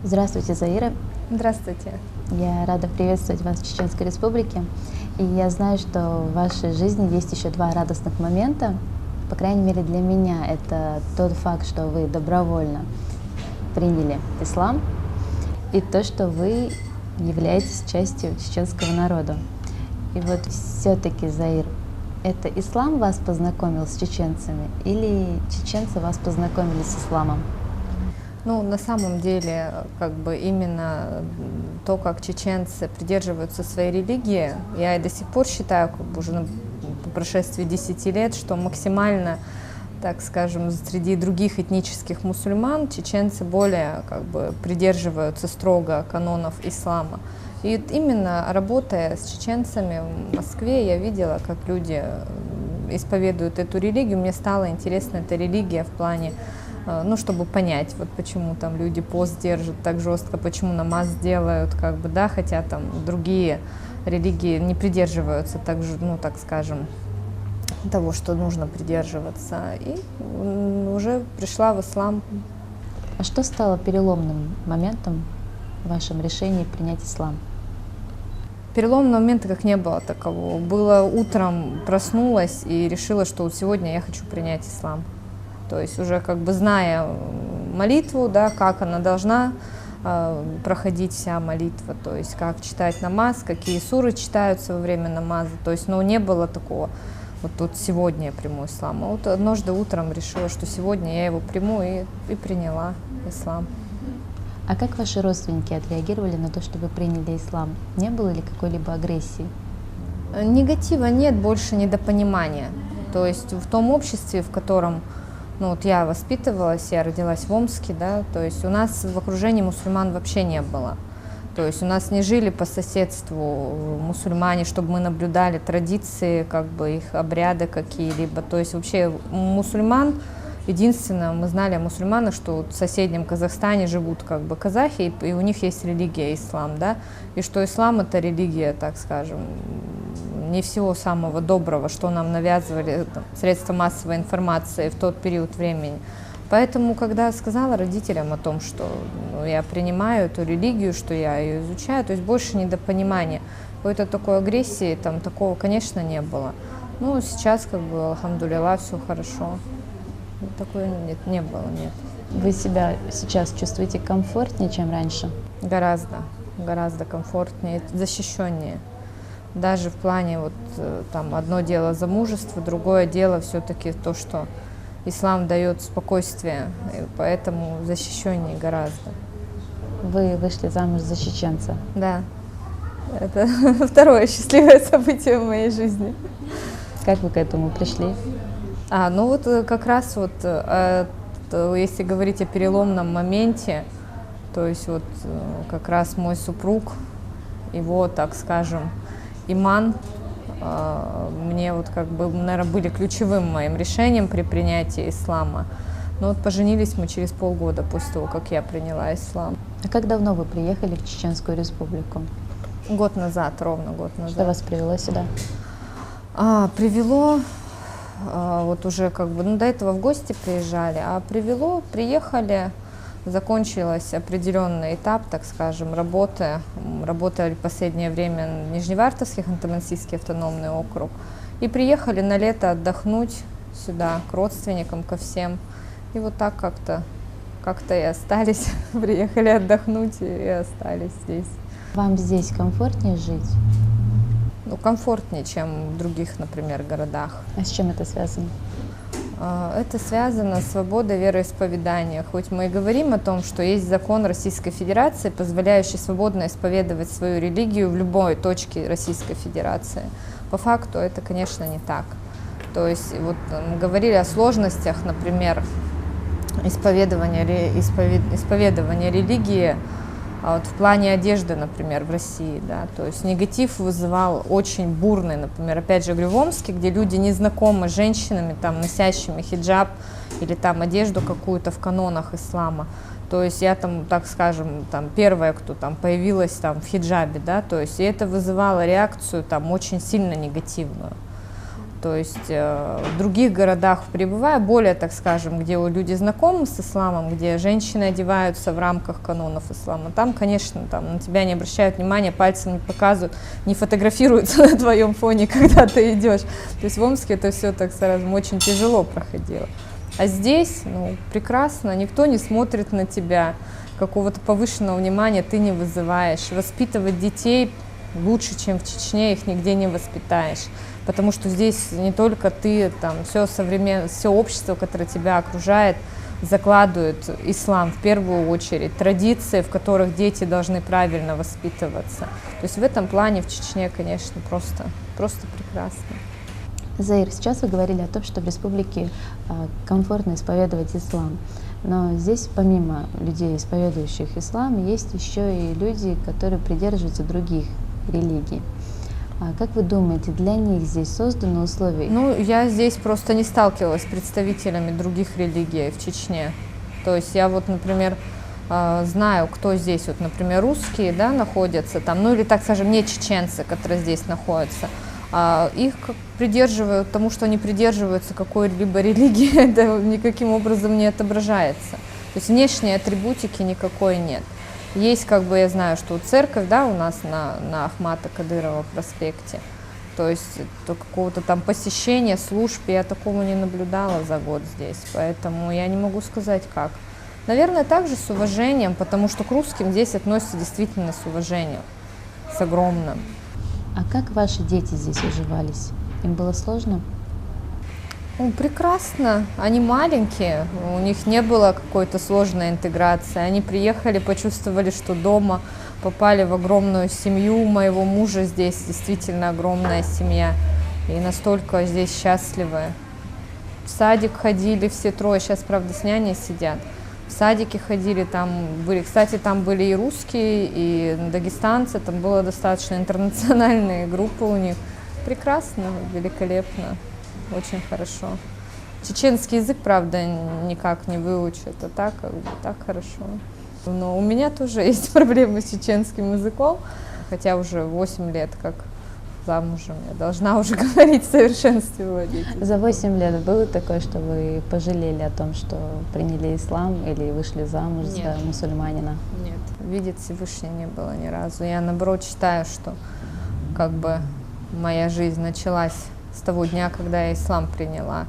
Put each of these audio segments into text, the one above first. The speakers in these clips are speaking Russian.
Здравствуйте, Заира. Здравствуйте. Я рада приветствовать вас в Чеченской Республике. И я знаю, что в вашей жизни есть еще два радостных момента. По крайней мере, для меня это тот факт, что вы добровольно приняли ислам, и то, что вы являетесь частью чеченского народа. И вот все-таки, Заир, это ислам вас познакомил с чеченцами или чеченцы вас познакомили с исламом? Ну, на самом деле, именно то, как чеченцы придерживаются своей религии, я и до сих пор считаю, уже по прошествии 10 лет, что максимально, так скажем, среди других этнических мусульман чеченцы более придерживаются строго канонов ислама. И именно работая с чеченцами в Москве, я видела, как люди исповедуют эту религию. Мне стала интересна эта религия в плане, чтобы понять, вот почему там люди пост держат так жестко, почему намаз делают, хотя там другие религии не придерживаются так же, так скажем, того, что нужно придерживаться. И уже пришла в ислам. А что стало переломным моментом в вашем решении принять ислам? Переломного момента как не было такового. Было утром, проснулась и решила, что вот сегодня я хочу принять ислам. То есть уже зная молитву, да, как она должна проходить вся молитва, то есть как читать намаз, какие суры читаются во время намаза. То есть, не было такого, вот тут сегодня я приму ислам. А вот однажды утром решила, что сегодня я его приму и приняла ислам. А как ваши родственники отреагировали на то, что вы приняли ислам? Не было ли какой-либо агрессии? Негатива нет, больше недопонимания. То есть в том обществе, в котором я воспитывалась, я родилась в Омске, да, то есть у нас в окружении мусульман вообще не было. То есть у нас не жили по соседству мусульмане, чтобы мы наблюдали традиции, их обряды какие-либо. То есть вообще мусульман, единственное, мы знали о мусульманах, что в соседнем Казахстане живут казахи, и у них есть религия ислам, да, и что ислам это религия, так скажем, не всего самого доброго, что нам навязывали средства массовой информации в тот период времени. Поэтому, когда сказала родителям о том, что я принимаю эту религию, что я ее изучаю, то есть больше недопонимания, какой-то такой агрессии, такого, конечно, не было. Сейчас, алхамдулилла, все хорошо. Такого не было, нет. Вы себя сейчас чувствуете комфортнее, чем раньше? Гораздо комфортнее, защищеннее. Даже в плане, одно дело замужество, другое дело все-таки то, что ислам дает спокойствие, и поэтому защищеннее гораздо. Вы вышли замуж за чеченца? Да, это второе счастливое событие в моей жизни. Как вы к этому пришли? Как раз если говорить о переломном моменте, то есть как раз мой супруг, его, так скажем, иман, мне наверное, были ключевым моим решением при принятии ислама. Но поженились мы через полгода после того, как я приняла ислам. А как давно вы приехали в Чеченскую Республику? Ровно год назад. Что вас привело сюда? Привело, уже до этого в гости приезжали, приехали, закончился определенный этап, так скажем, работы. Работали в последнее время в Нижневартовский Ханты-Мансийский автономный округ. И приехали на лето отдохнуть сюда, к родственникам, ко всем. И так как-то и остались. Приехали отдохнуть и остались здесь. Вам здесь комфортнее жить? Комфортнее, чем в других, например, городах. А с чем это связано? Это связано с свободой вероисповедания. Хоть мы и говорим о том, что есть закон Российской Федерации, позволяющий свободно исповедовать свою религию в любой точке Российской Федерации. По факту это, конечно, не так. То есть мы говорили о сложностях, например, исповедования религии в плане одежды, например, в России, да, то есть негатив вызывал очень бурный, например, опять же, в Омске, где люди не знакомы с женщинами, носящими хиджаб или одежду какую-то в канонах ислама. То есть я так скажем, первая, кто появилась в хиджабе, да, то есть и это вызывало реакцию очень сильно негативную. То есть в других городах пребывая, более, так скажем, где люди знакомы с исламом, где женщины одеваются в рамках канонов ислама, там, конечно, там на тебя не обращают внимания, пальцем не показывают, не фотографируются на твоем фоне, когда ты идешь. То есть в Омске это все, так скажем, очень тяжело проходило. А здесь, ну, прекрасно, никто не смотрит на тебя, какого-то повышенного внимания ты не вызываешь. Воспитывать детей лучше, чем в Чечне, их нигде не воспитаешь. Потому что здесь не только ты, там, все общество, которое тебя окружает, закладывает ислам в первую очередь, традиции, в которых дети должны правильно воспитываться. То есть в этом плане в Чечне, конечно, просто прекрасно. Заир, сейчас вы говорили о том, что в республике комфортно исповедовать ислам. Но здесь помимо людей, исповедующих ислам, есть еще и люди, которые придерживаются других религий. Как вы думаете, для них здесь созданы условия? Ну, я здесь просто не сталкивалась с представителями других религий в Чечне. То есть я вот, например, знаю, кто здесь, вот, например, русские, да, находятся там, ну или, так скажем, не чеченцы, которые здесь находятся. Их придерживают тому, что они придерживаются какой-либо религии, это никаким образом не отображается. То есть внешней атрибутики никакой нет. Есть, как бы, я знаю, что церковь, да, у нас на Ахмата Кадырова проспекте, то есть до какого-то там посещения служб я такого не наблюдала за год здесь, поэтому я не могу сказать как. Наверное, также с уважением, потому что к русским здесь относятся действительно с уважением, с огромным. А как ваши дети здесь уживались? Им было сложно? Ну, прекрасно. Они маленькие, у них не было какой-то сложной интеграции. Они приехали, почувствовали, что дома, попали в огромную семью. У моего мужа здесь действительно огромная семья. И настолько здесь счастливы. В садик ходили все трое, сейчас, правда, с няней сидят. В садике ходили, там были, кстати, там были и русские, и дагестанцы, там была достаточно интернациональная группа у них. Прекрасно, великолепно. Очень хорошо. Чеченский язык, правда, никак не выучат, а так, как бы, так хорошо. Но у меня тоже есть проблемы с чеченским языком, хотя уже 8 лет как замужем, я должна уже говорить в совершенстве владеть. За 8 лет было такое, что вы пожалели о том, что приняли ислам или вышли замуж за мусульманина? Нет, видеть Всевышний не было ни разу. Я, наоборот, считаю, что как бы моя жизнь началась с того дня, когда я ислам приняла.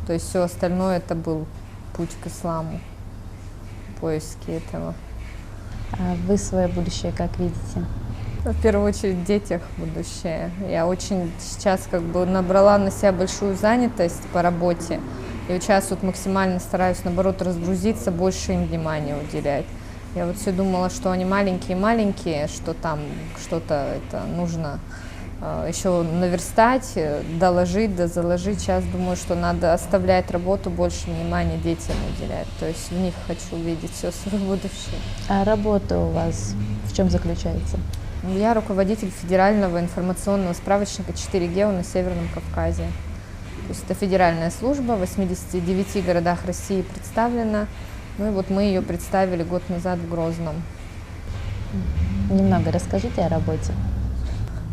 То есть все остальное это был путь к исламу, поиски этого. А вы свое будущее как видите? В первую очередь в детях будущее. Я очень сейчас как бы набрала на себя большую занятость по работе. И вот сейчас вот максимально стараюсь, наоборот, разгрузиться, больше им внимания уделять. Я вот все думала, что они маленькие-маленькие, что там что-то это нужно еще наверстать, доложить, заложить. Сейчас думаю, что надо оставлять работу, больше внимания детям уделять. То есть в них хочу видеть все свое будущее. А работа у вас в чем заключается? Я руководитель федерального информационного справочника 4Гео на Северном Кавказе. То есть это федеральная служба, в 89 городах России представлена. Ну и вот мы ее представили год назад в Грозном. Немного расскажите о работе.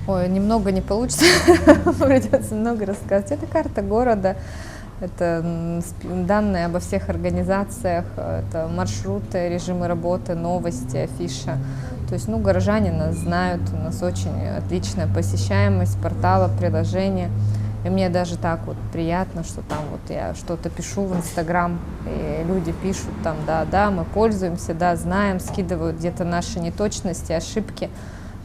Ой, немного не получится, придется много рассказать. Это карта города, это данные обо всех организациях, это маршруты, режимы работы, новости, афиша. То есть, ну, горожане нас знают, у нас очень отличная посещаемость портала, приложения. И мне даже так вот приятно, что там вот я что-то пишу в Инстаграм, и люди пишут там, да, мы пользуемся, да, знаем, скидывают где-то наши неточности, ошибки.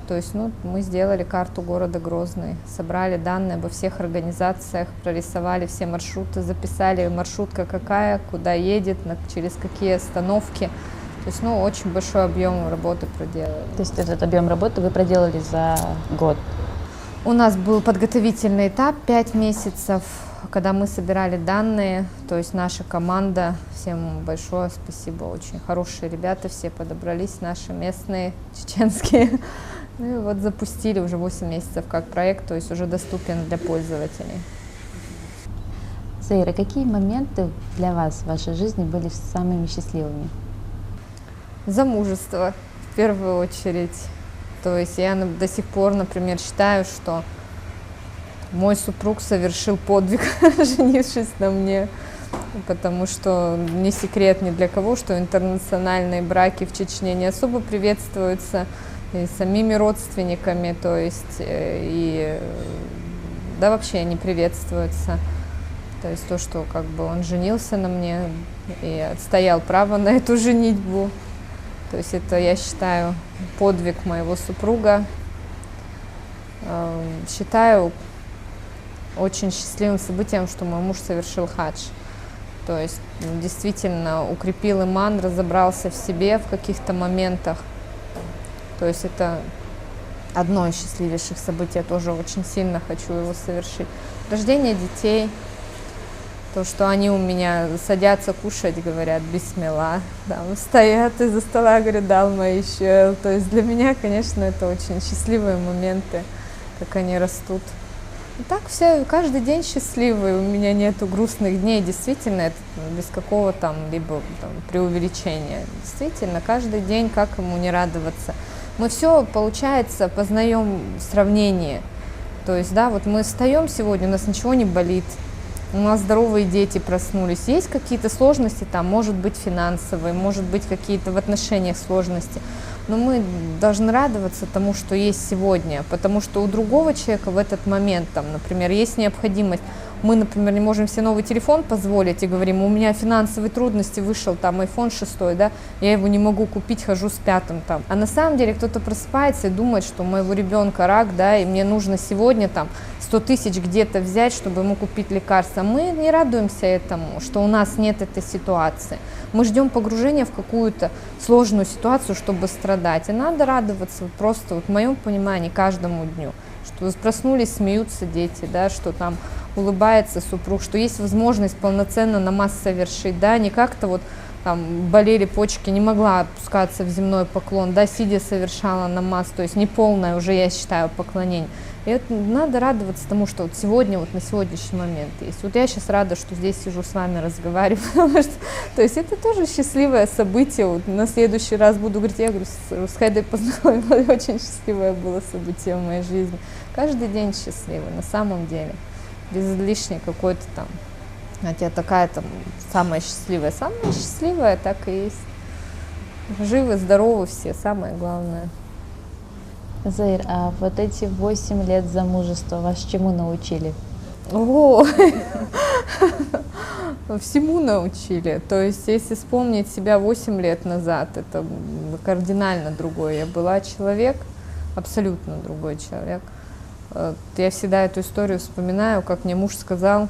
То есть, ну, мы сделали карту города Грозный, собрали данные обо всех организациях, прорисовали все маршруты, записали маршрутка какая, куда едет, через какие остановки. То есть, ну, очень большой объем работы проделали. То есть этот объем работы вы проделали за год? У нас был подготовительный этап 5 месяцев, когда мы собирали данные, то есть наша команда, всем большое спасибо, очень хорошие ребята, все подобрались, наши местные, чеченские. Ну и вот запустили уже 8 месяцев как проект, то есть уже доступен для пользователей. Заира, какие моменты для вас в вашей жизни были самыми счастливыми? Замужество, в первую очередь. То есть я до сих пор, например, считаю, что мой супруг совершил подвиг, женившись на мне, потому что не секрет ни для кого, что интернациональные браки в Чечне не особо приветствуются и самими родственниками, то есть и да, вообще не приветствуются. То есть то, что как бы он женился на мне и отстоял право на эту женитьбу. То есть это, я считаю, подвиг моего супруга. Считаю очень счастливым событием, что мой муж совершил хадж. То есть действительно укрепил иман, разобрался в себе в каких-то моментах. То есть это одно из счастливейших событий, я тоже очень сильно хочу его совершить. Рождение детей, то, что они у меня садятся кушать, говорят бисмилла, там, стоят из-за стола, говорят далма еще. То есть для меня, конечно, это очень счастливые моменты, как они растут. И так все, каждый день счастливый, у меня нету грустных дней, действительно, это без какого там либо там, преувеличения. Действительно, каждый день, как ему не радоваться. Мы все, получается, познаем в сравнении. То есть, да, вот мы встаем сегодня, у нас ничего не болит, у нас здоровые дети проснулись. Есть какие-то сложности, там, может быть, финансовые, может быть, какие-то в отношениях сложности. Но мы должны радоваться тому, что есть сегодня, потому что у другого человека в этот момент, там, например, есть необходимость. Мы, например, не можем себе новый телефон позволить и говорим, у меня финансовые трудности, вышел там iPhone 6, да, я его не могу купить, хожу с 5 там. А на самом деле кто-то просыпается и думает, что у моего ребенка рак, да, и мне нужно сегодня там 100 тысяч где-то взять, чтобы ему купить лекарства. Мы не радуемся этому, что у нас нет этой ситуации. Мы ждем погружения в какую-то сложную ситуацию, чтобы страдать. И надо радоваться просто, вот в моем понимании, каждому дню. Что проснулись, смеются дети, да, что там улыбается супруг, что есть возможность полноценно намаз совершить, да, не как-то вот там болели почки, не могла опускаться в земной поклон, да, сидя совершала намаз, то есть неполное уже, я считаю, поклонение. И это надо радоваться тому, что вот сегодня, вот на сегодняшний момент есть. Вот я сейчас рада, что здесь сижу с вами, разговариваю, потому что, то есть это тоже счастливое событие. Вот на следующий раз буду говорить, я говорю, с Хайдой познакомилась, очень счастливое было событие в моей жизни. Каждый день счастливый, на самом деле, без лишней какой-то там, хотя такая там самая счастливая так и есть. Живы, здоровы все, самое главное. Заир, а вот эти 8 лет замужества вас чему научили? О, всему научили. То есть, если вспомнить себя 8 лет назад, это кардинально другой. Я была человек, абсолютно другой человек. Я всегда эту историю вспоминаю, как мне муж сказал,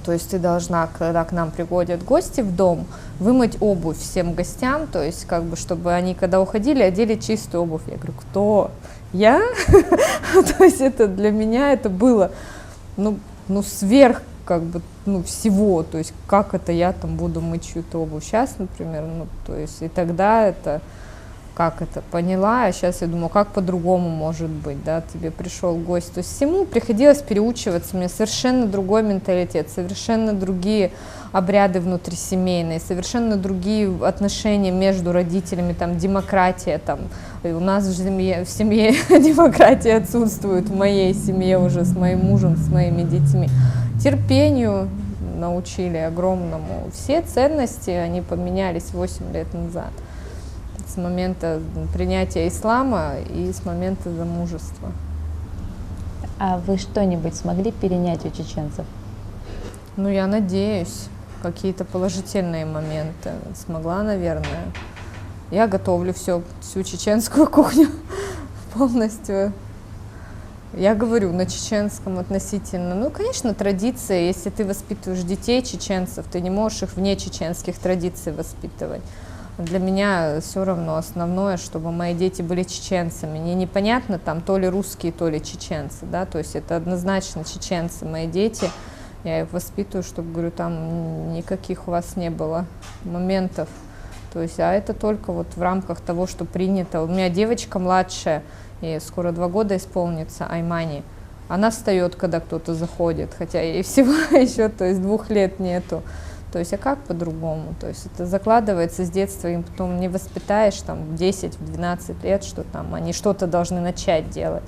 то есть ты должна, когда к нам приходят гости в дом, вымыть обувь всем гостям, то есть как бы, чтобы они, когда уходили, одели чистую обувь. Я говорю, кто? Я? То есть это для меня это было, ну сверх как бы, всего, то есть как это я там буду мыть чью-то обувь. Сейчас, например, то есть и тогда это, как это, поняла, а сейчас я думаю, как по-другому может быть, да, тебе пришел гость. То есть всему приходилось переучиваться, у меня совершенно другой менталитет, совершенно другие обряды внутрисемейные, совершенно другие отношения между родителями, там, демократия, там, и у нас в семье демократия отсутствует, в моей семье уже с моим мужем, с моими детьми. Терпению научили огромному. Все ценности, они поменялись 8 лет назад. С момента принятия ислама и с момента замужества. А вы что-нибудь смогли перенять у чеченцев? Ну, я надеюсь, какие-то положительные моменты смогла, наверное. Я готовлю всю чеченскую кухню полностью. Я говорю на чеченском относительно. Ну, конечно, традиции. Если ты воспитываешь детей чеченцев, ты не можешь их вне чеченских традиций воспитывать. Для меня все равно основное, чтобы мои дети были чеченцами. Мне непонятно, там, то ли русские, то ли чеченцы, да, то есть это однозначно чеченцы, мои дети. Я их воспитываю, чтобы, говорю, там никаких у вас не было моментов. То есть, а это только вот в рамках того, что принято. У меня девочка младшая, ей скоро 2 года исполнится, Аймани. Она встает, когда кто-то заходит, хотя ей всего еще, то есть 2 лет нету. То есть, а как по-другому? То есть это закладывается с детства, им потом не воспитаешь там 10-12 лет, что там они что-то должны начать делать.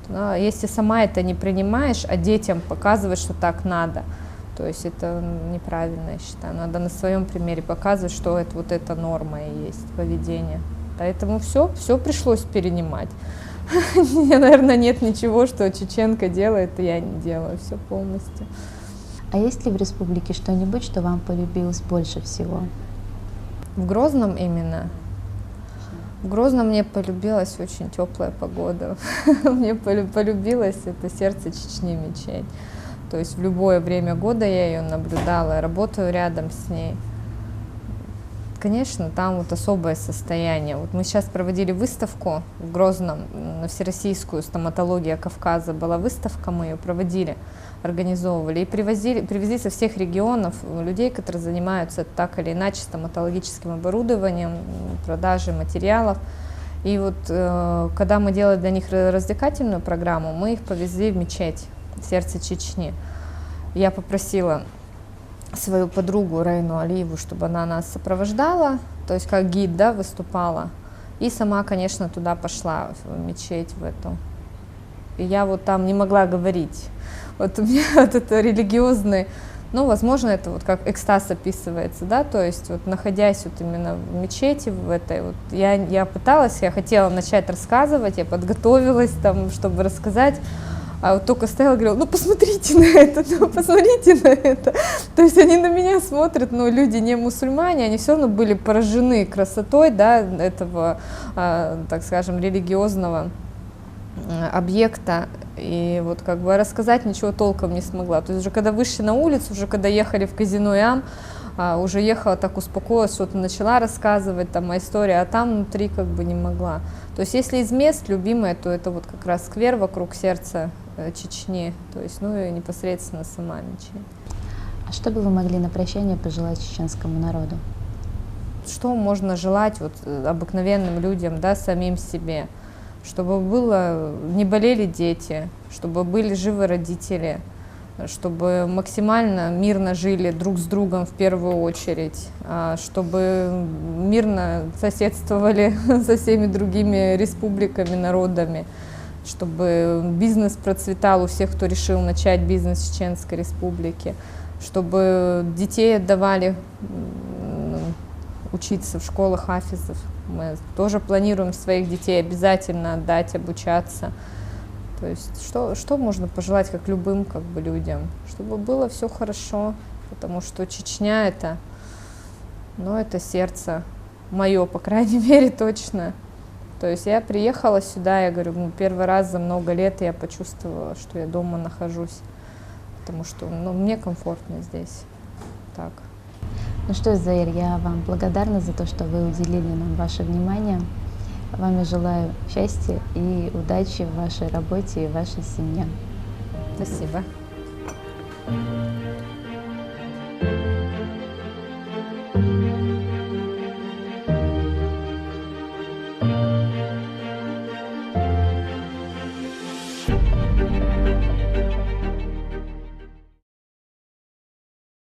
То Но если сама это не принимаешь, а детям показывать, что так надо, то есть это неправильно, я считаю. Надо на своем примере показывать, что это вот эта норма и есть поведение. Поэтому все пришлось перенимать. Наверное, нет ничего, что чеченка делает, и я не делаю, все полностью. А есть ли в республике что-нибудь, что вам полюбилось больше всего? В Грозном именно? В Грозном мне полюбилась очень теплая погода. Мне полюбилось это сердце Чечни мечеть. То есть в любое время года я ее наблюдала, я работаю рядом с ней. Конечно, там вот особое состояние. Вот мы сейчас проводили выставку в Грозном на всероссийскую стоматология Кавказа. Была выставка, мы ее проводили, организовывали. И привезли со всех регионов людей, которые занимаются так или иначе стоматологическим оборудованием, продажей материалов. И вот когда мы делали для них развлекательную программу, мы их повезли в мечеть «Сердце Чечни». Я попросила свою подругу Райну Алиеву, чтобы она нас сопровождала, то есть как гид, да, выступала. И сама, конечно, туда пошла, в мечеть в эту. И я вот там не могла говорить. Вот у меня вот это религиозный, ну, возможно, это вот как экстаз описывается, да, то есть вот находясь вот именно в мечети, в этой вот, я пыталась, я хотела начать рассказывать, я подготовилась там, чтобы рассказать, а вот только стояла и говорила, ну посмотрите на это, ну посмотрите на это. То есть они на меня смотрят, но люди не мусульмане, они все равно были поражены красотой, да, этого, так скажем, религиозного объекта. И вот как бы рассказать ничего толком не смогла. То есть уже когда вышли на улицу, уже когда ехали в казино Иам, уже ехала так успокоилась, что-то начала рассказывать, там, моя история, а там внутри как бы не могла. То есть если из мест любимое, то это вот как раз сквер вокруг сердца Чечни, то есть, ну и непосредственно сама мечеть. А что бы вы могли на прощание пожелать чеченскому народу? Что можно желать вот обыкновенным людям, да, самим себе? Чтобы не болели дети, чтобы были живы родители, чтобы максимально мирно жили друг с другом в первую очередь, чтобы мирно соседствовали со всеми другими республиками, народами, чтобы бизнес процветал у всех, кто решил начать бизнес в Чеченской Республике, чтобы детей отдавали учиться в школах хафизов. Мы тоже планируем своих детей обязательно отдать, обучаться. То есть что можно пожелать как любым как бы людям? Чтобы было все хорошо, потому что Чечня это, ну, это сердце мое, по крайней мере, точно. То есть я приехала сюда, я говорю, ну, первый раз за много лет я почувствовала, что я дома нахожусь, потому что, ну, мне комфортно здесь. Так. Ну что, Заир, я вам благодарна за то, что вы уделили нам ваше внимание. Вам я желаю счастья и удачи в вашей работе и в вашей семье. Спасибо.